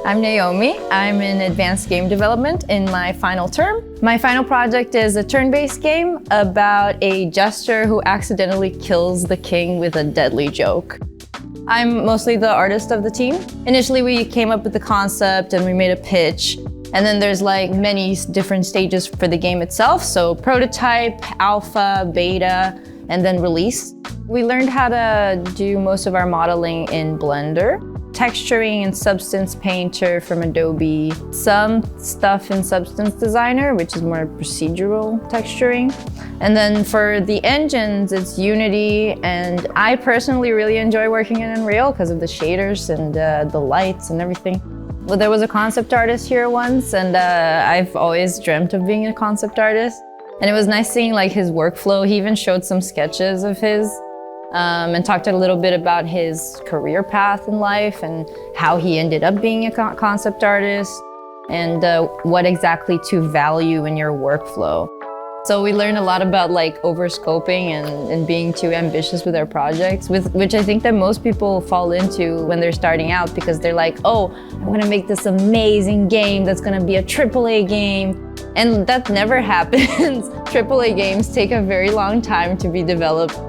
I'm Naomi. I'm in advanced game development in my final term. My final project is a turn-based game about a jester who accidentally kills the king with a deadly joke. I'm mostly the artist of the team. Initially, we came up with the concept and we made a pitch. And then there's like many different stages for the game itself. So prototype, alpha, beta, and then release. We learned how to do most of our modeling in Blender, texturing in Substance Painter from Adobe, some stuff in Substance Designer, which is more procedural texturing. And then for the engines, it's Unity, and I personally really enjoy working in Unreal because of the shaders and the lights and everything. Well, there was a concept artist here once, and I've always dreamt of being a concept artist. And it was nice seeing like his workflow. He even showed some sketches of his and talked a little bit about his career path in life and how he ended up being a concept artist and what exactly to value in your workflow. So we learned a lot about like overscoping and being too ambitious with our projects, which I think that most people fall into when they're starting out because they're like, oh, I'm gonna make this amazing game that's gonna be a AAA game. And that never happens. AAA games take a very long time to be developed.